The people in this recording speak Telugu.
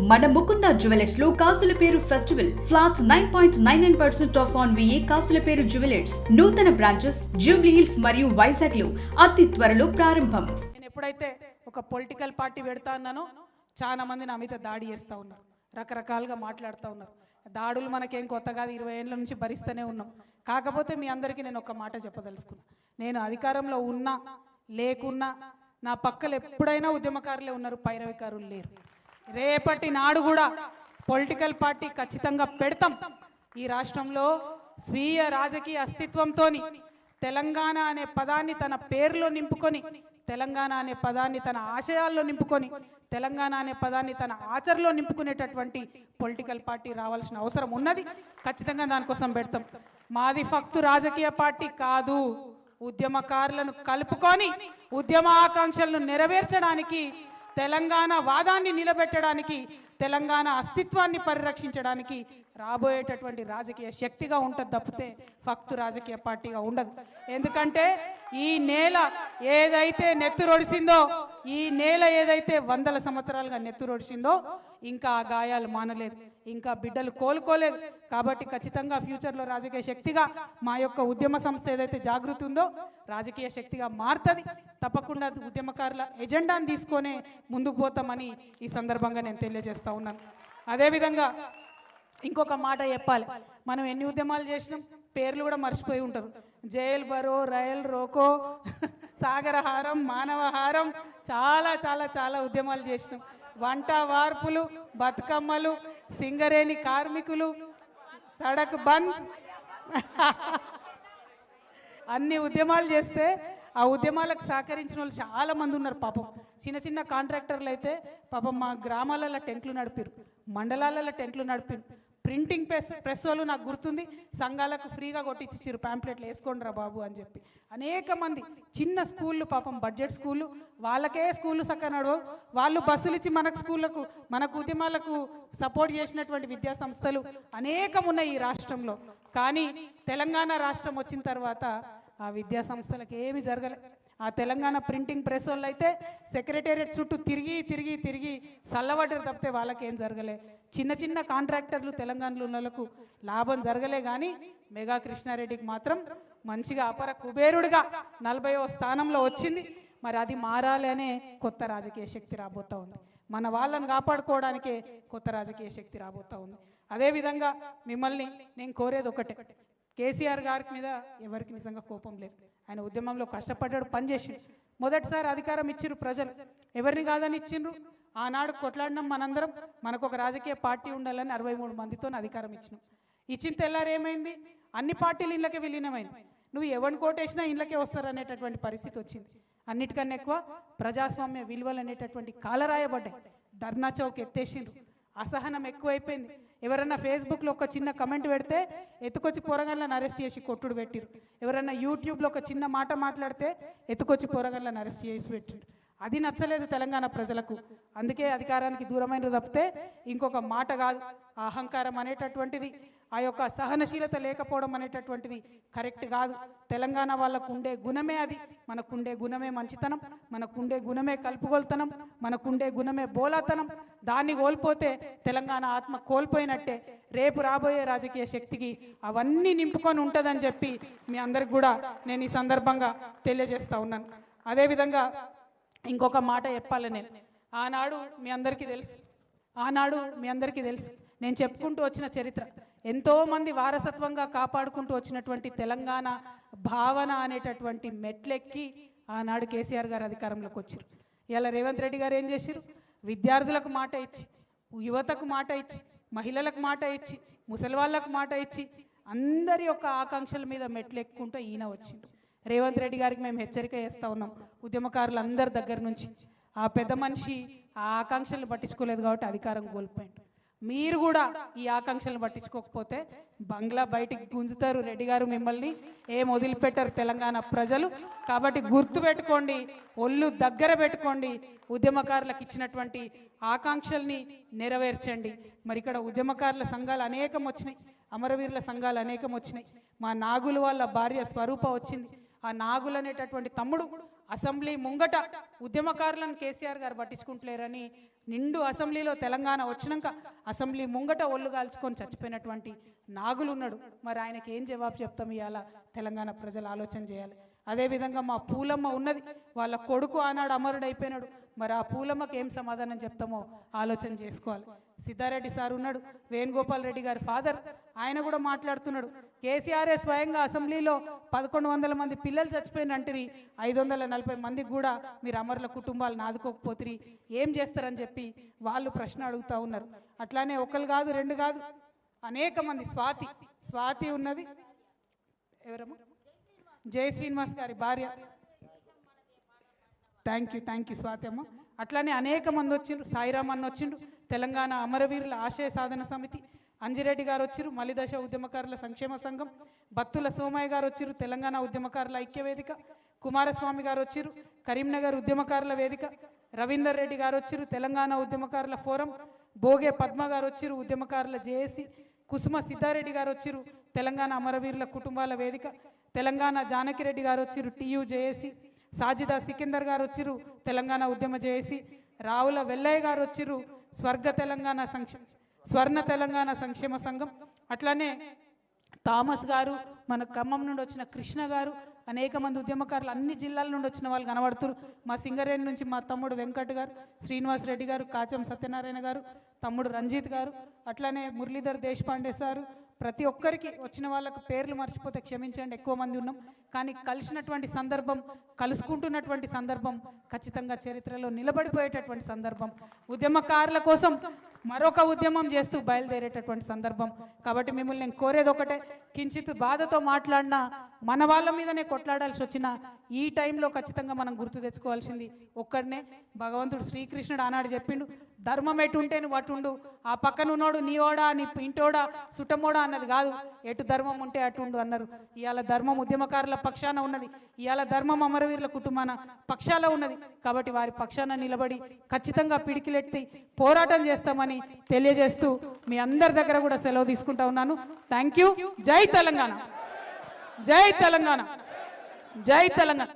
మన ముకుంద జ్యువెలర్స్ లో కాసుల పేరు festival flats 9.99% of on VA కాసుల పేరు జ్యువెలర్స్ నూతన బ్రాంచెస్ జూబ్లీ హిల్స్ మరియు వైజాగ్ లో అతి త్వరలో ప్రారంభం. నేను ఎప్పుడైతే ఒక పొలిటికల్ పార్టీ పెడతా అన్నానో చాలా మంది నా మీద దాడి చేస్తూ ఉన్నారు, రకరకాలుగా మాట్లాడుతూ ఉన్నారు. దాడులు మనకేం కొత్త కాదు, 20 ఏళ్ళ నుంచి భరిస్తూనే ఉన్నాం. కాకపోతే మీ అందరికీ నేను ఒక మాట చెప్పదలుచుకున్నా, నేను అధికారంలో ఉన్నా లేకున్నా నా పక్కలు ఎప్పుడైనా ఉద్యమకారులే ఉన్నారు, పైరవికారులు లేరు. రేపటి నాడు కూడా పొలిటికల్ పార్టీ ఖచ్చితంగా పెడతాం. ఈ రాష్ట్రంలో స్వీయ రాజకీయ అస్తిత్వంతో తెలంగాణ అనే పదాన్ని తన పేరులో నింపుకొని, తెలంగాణ అనే పదాన్ని తన ఆశయాల్లో నింపుకొని, తెలంగాణ అనే పదాన్ని తన ఆచరణలో నింపుకునేటటువంటి పొలిటికల్ పార్టీ రావాల్సిన అవసరం ఉన్నది. ఖచ్చితంగా దానికోసం పెడతాం. మాది ఫక్తు రాజకీయ పార్టీ కాదు, ఉద్యమకారులను కలుపుకొని ఉద్యమ ఆకాంక్షలను నెరవేర్చడానికి, తెలంగాణ వాదాన్ని నిలబెట్టడానికి, తెలంగాణ అస్తిత్వాన్ని పరిరక్షించడానికి రాబోయేటటువంటి రాజకీయ శక్తిగా ఉంటుంది తప్పితే ఫక్తు రాజకీయ పార్టీగా ఉండదు. ఎందుకంటే ఈ నేల ఏదైతే నెత్తురొడిసిందో, ఈ నేల ఏదైతే వందల సంవత్సరాలుగా నెత్తురొడిసిందో ఇంకా ఆ గాయాలు మానలేదు, ఇంకా బిడ్డలు కోలుకోలేదు. కాబట్టి ఖచ్చితంగా ఫ్యూచర్లో రాజకీయ శక్తిగా మా యొక్క ఉద్యమ సంస్థ ఏదైతే జాగృతి ఉందో రాజకీయ శక్తిగా మారుతుంది. తప్పకుండా ఉద్యమకారుల ఎజెండాను తీసుకొనే ముందుకు పోతామని ఈ సందర్భంగా నేను తెలియజేస్తా ఉన్నాను. అదేవిధంగా ఇంకొక మాట చెప్పాలి, మనం ఎన్ని ఉద్యమాలు చేసినాం పేర్లు కూడా మర్చిపోయి ఉంటారు. జైల్ బరో, రైల్ రోకో, సాగరహారం, మానవహారం, చాలా చాలా చాలా ఉద్యమాలు చేసినాం. వంట వార్పులు, బతుకమ్మలు, సింగరేణి కార్మికులు, సడక్ బంద్, అన్ని ఉద్యమాలు చేస్తే ఆ ఉద్యమాలకు సహకరించిన వాళ్ళు చాలా మంది ఉన్నారు. పాపం చిన్న చిన్న కాంట్రాక్టర్లు అయితే పాపం మా గ్రామాలలో టెంట్లు నడిపారు, మండలాలలో టెంట్లు నడిపారు. ప్రింటింగ్ ప్రెస్ వాళ్ళు నాకు గుర్తుంది, సంఘాలకు ఫ్రీగా కొట్టించారు, ప్యాంప్లెట్లు వేసుకోండి రా బాబు అని చెప్పి. అనేక మంది చిన్న స్కూళ్ళు, పాపం బడ్జెట్ స్కూళ్ళు, వాళ్ళకే స్కూళ్ళు చక్కగా నడవవు, వాళ్ళు బస్సులు ఇచ్చి మనకు స్కూళ్ళకు, మనకు ఉద్యమాలకు సపోర్ట్ చేసినటువంటి విద్యా సంస్థలు అనేకం ఉన్నాయి ఈ రాష్ట్రంలో. కానీ తెలంగాణ రాష్ట్రం వచ్చిన తర్వాత ఆ విద్యా సంస్థలకు ఏమీ జరగలే. ఆ తెలంగాణ ప్రింటింగ్ ప్రెస్ వాళ్ళు అయితే సెక్రటేరియట్ చుట్టూ తిరిగి తిరిగి తిరిగి చల్లబడ్డారు తప్పితే వాళ్ళకేం జరగలే. చిన్న చిన్న కాంట్రాక్టర్లు తెలంగాణలో ఉన్న వాళ్ళకు లాభం జరగలే. కానీ మెగా కృష్ణారెడ్డికి మాత్రం మంచిగా అపర కుబేరుడిగా 40వ స్థానంలో వచ్చింది. మరి అది మారాలి అనే కొత్త రాజకీయ శక్తి రాబోతూ ఉంది. మన వాళ్ళని కాపాడుకోవడానికే కొత్త రాజకీయ శక్తి రాబోతూ ఉంది. అదేవిధంగా మిమ్మల్ని నేను కోరేది ఒకటే, కేసీఆర్ గారి మీద ఎవరికి నిజంగా కోపం లేదు. ఆయన ఉద్యమంలో కష్టపడ్డాడు, పనిచేసిండు. మొదటిసారి అధికారం ఇచ్చిర్రు ప్రజలు, ఎవరిని కాదని ఇచ్చిండ్రు. ఆనాడు కొట్లాడినాం మనందరం, మనకు ఒక రాజకీయ పార్టీ ఉండాలని 63 మందితో అధికారం ఇచ్చినాం. ఇచ్చిన తెల్లారు ఏమైంది, అన్ని పార్టీలు ఇళ్ళకే విలీనమైంది. నువ్వు ఎవరిని కోటేసినా ఇళ్ళకే వస్తారనేటటువంటి పరిస్థితి వచ్చింది. అన్నిటికన్నా ఎక్కువ ప్రజాస్వామ్య విలువలు అనేటటువంటి కాలరాయబడ్డాయి. ధర్నా చౌక్ ఎత్తేసిండ్రు, అసహనం ఎక్కువైపోయింది. ఎవరన్నా ఫేస్బుక్లో ఒక చిన్న కమెంట్ పెడితే ఎత్తుకొచ్చి పోరగాళ్ళని అరెస్ట్ చేసి కొట్టుడు పెట్టిరు. ఎవరన్నా యూట్యూబ్లో ఒక చిన్న మాట మాట్లాడితే ఎత్తుకొచ్చి పోరగాళ్ళని అరెస్ట్ చేసి పెట్టిరు. అది నచ్చలేదు తెలంగాణ ప్రజలకు. అందుకే అధికారానికి దూరమైన తప్పితే ఇంకొక మాట కాదు. అహంకారం అనేటటువంటిది, ఆ యొక్క సహనశీలత లేకపోవడం అనేటటువంటిది కరెక్ట్ కాదు. తెలంగాణ వాళ్ళకు ఉండే గుణమే అది. మనకుండే గుణమే మంచితనం, మనకుండే గుణమే కలుపుగోలుతనం, మనకుండే గుణమే బోలాతనం. దాన్ని కోల్పోతే తెలంగాణ ఆత్మ కోల్పోయినట్టే. రేపు రాబోయే రాజకీయ శక్తికి అవన్నీ నింపుకొని ఉంటుందని చెప్పి మీ అందరికి కూడా నేను ఈ సందర్భంగా తెలియజేస్తా ఉన్నాను. అదేవిధంగా ఇంకొక మాట చెప్పాలి, నేను ఆనాడు మీ అందరికీ తెలుసు, నేను చెప్పుకుంటూ వచ్చిన చరిత్ర, ఎంతోమంది వారసత్వంగా కాపాడుకుంటూ వచ్చినటువంటి తెలంగాణ భావన అనేటటువంటి మెట్లెక్కి ఆనాడు కేసీఆర్ గారు అధికారంలోకి వచ్చారు. ఇలా రేవంత్ రెడ్డి గారు ఏం చేశారు, విద్యార్థులకు మాట ఇచ్చి, యువతకు మాట ఇచ్చి, మహిళలకు మాట ఇచ్చి, ముసలి వాళ్ళకు మాట ఇచ్చి, అందరి యొక్క ఆకాంక్షల మీద మెట్లెక్కుంటూ ఈయన వచ్చిండు. రేవంత్ రెడ్డి గారికి మేము హెచ్చరిక చేస్తూ ఉన్నాం, ఉద్యమకారులందరి దగ్గర నుంచి. ఆ పెద్ద మనిషి ఆ ఆకాంక్షలు పట్టించుకోలేదు కాబట్టి అధికారం కోల్పోయింది. మీరు కూడా ఈ ఆకాంక్షలను పట్టించుకోకపోతే బంగ్లా బయటికి గుంజుతారు. రెడ్డి గారు మిమ్మల్ని ఏం వదిలిపెట్టారు తెలంగాణ ప్రజలు. కాబట్టి గుర్తు పెట్టుకోండి, ఒళ్ళు దగ్గర పెట్టుకోండి, ఉద్యమకారులకు ఇచ్చినటువంటి ఆకాంక్షల్ని నెరవేర్చండి. మరి ఇక్కడ ఉద్యమకారుల సంఘాలు అనేకం వచ్చినాయి, అమరవీరుల సంఘాలు అనేకం వచ్చినాయి. మా నాగులు వాళ్ళ భార్య స్వరూప వచ్చింది. ఆ నాగులు అనేటటువంటి తమ్ముడు అసెంబ్లీ ముంగట ఉద్యమకారులను కేసీఆర్ గారు పట్టించుకుంటలేరని నిండు అసెంబ్లీలో తెలంగాణ వచ్చినాక అసెంబ్లీ ముంగట ఒళ్ళు కాల్చుకొని చచ్చిపోయినటువంటి నాగులు ఉన్నాడు. మరి ఆయనకి ఏం జవాబు చెప్తాం ఇవాళ తెలంగాణ ప్రజలు ఆలోచన చేయాలి. అదేవిధంగా మా పూలమ్మ ఉన్నది, వాళ్ళ కొడుకు ఆనాడు అమరుడైపోయినాడు. మరి ఆ పూలమ్మకి ఏం సమాధానం చెప్తామో ఆలోచన చేసుకోవాలి. సిద్ధారెడ్డి సార్ ఉన్నాడు, వేణుగోపాల్ రెడ్డి గారి ఫాదర్, ఆయన కూడా మాట్లాడుతున్నాడు. కేసీఆర్ఏ స్వయంగా అసెంబ్లీలో 1100 మంది పిల్లలు చచ్చిపోయినంటిరి, 540 మందికి కూడా మీరు అమరుల కుటుంబాలను ఆదుకోకపోతిరి, ఏం చేస్తారని చెప్పి వాళ్ళు ప్రశ్న అడుగుతూ ఉన్నారు. అట్లానే ఒకరు కాదు, రెండు కాదు, అనేక మంది. స్వాతి ఉన్నది, ఎవరమ్మా? జై శ్రీనివాస్ గారి భార్య. థ్యాంక్ యూ స్వాతి అమ్మ. అట్లానే అనేక మంది వచ్చిండ్రు. సాయిరామ్ అన్న వచ్చిండు, తెలంగాణ అమరవీరుల ఆశయ సాధన సమితి. అంజిరెడ్డి గారు వచ్చిరు, మలిదశ ఉద్యమకారుల సంక్షేమ సంఘం. బత్తుల సోమయ్య గారు వచ్చిరు, తెలంగాణ ఉద్యమకారుల ఐక్య వేదిక. కుమారస్వామి గారు వచ్చిరు, కరీంనగర్ ఉద్యమకారుల వేదిక. రవీందర్ రెడ్డి గారు వచ్చిరు, తెలంగాణ ఉద్యమకారుల ఫోరం. బోగే పద్మ గారు వచ్చిరు, ఉద్యమకారుల జేఏసీ. కుసుమ సిద్ధారెడ్డి గారు వచ్చిరు, తెలంగాణ అమరవీరుల కుటుంబాల వేదిక. తెలంగాణ జానకిరెడ్డి గారు వచ్చిరు, టీయూ జేఏసీ. సాజిదా సికిందర్ గారు వచ్చిరు, తెలంగాణ ఉద్యమ జేఏసీ. రావుల వెల్లయ్య గారు వచ్చిరు, స్వర్ణ తెలంగాణ సంక్షేమ సంఘం. అట్లానే థామస్ గారు, మన ఖమ్మం నుండి వచ్చిన కృష్ణ గారు, అనేక మంది ఉద్యమకారులు అన్ని జిల్లాల నుండి వచ్చిన వాళ్ళు కనబడుతున్నారు. మా సింగరేణి నుంచి మా తమ్ముడు వెంకట్ గారు, శ్రీనివాస్ రెడ్డి గారు, కాచం సత్యనారాయణ గారు, తమ్ముడు రంజిత్ గారు, అట్లానే మురళీధర్ దేశపాండే సారు. ప్రతి ఒక్కరికి వచ్చిన వాళ్ళకు పేర్లు మర్చిపోతే క్షమించండి, ఎక్కువ మంది ఉన్నాం. కానీ కలిసినటువంటి సందర్భం, కలుసుకుంటున్నటువంటి సందర్భం ఖచ్చితంగా చరిత్రలో నిలబడిపోయేటటువంటి సందర్భం. ఉద్యమకారుల కోసం మరొక ఉద్యమం చేస్తూ బయలుదేరేటటువంటి సందర్భం. కాబట్టి మిమ్మల్ని నేను కోరేది ఒకటే, కించిత్ బాధతో మాట్లాడినా, మన వాళ్ళ మీదనే కొట్లాడాల్సి వచ్చిన ఈ టైంలో ఖచ్చితంగా మనం గుర్తు తెచ్చుకోవాల్సింది ఒక్కడనే. భగవంతుడు శ్రీకృష్ణుడు ఆనాడు చెప్పిండు, ధర్మం ఎటు ఉంటే నువ్వు అటుండు, ఆ పక్కన ఉన్నోడు నీ ఓడా నీ ఇంటోడా సుటమోడా అన్నది కాదు, ఎటు ధర్మం ఉంటే అటుండు అన్నారు. ఇవాళ ధర్మం ఉద్యమకారుల పక్షాన ఉన్నది, ఇవాళ ధర్మం అమరవీరుల కుటుంబాన పక్షాల ఉన్నది. కాబట్టి వారి పక్షాన నిలబడి ఖచ్చితంగా పిడికిలెత్తి పోరాటం చేస్తామని తెలియజేస్తూ మీ అందరి దగ్గర కూడా సెలవు తీసుకుంటా ఉన్నాను. Thank you. జై తెలంగాణ, జై తెలంగాణ, జై తెలంగాణ.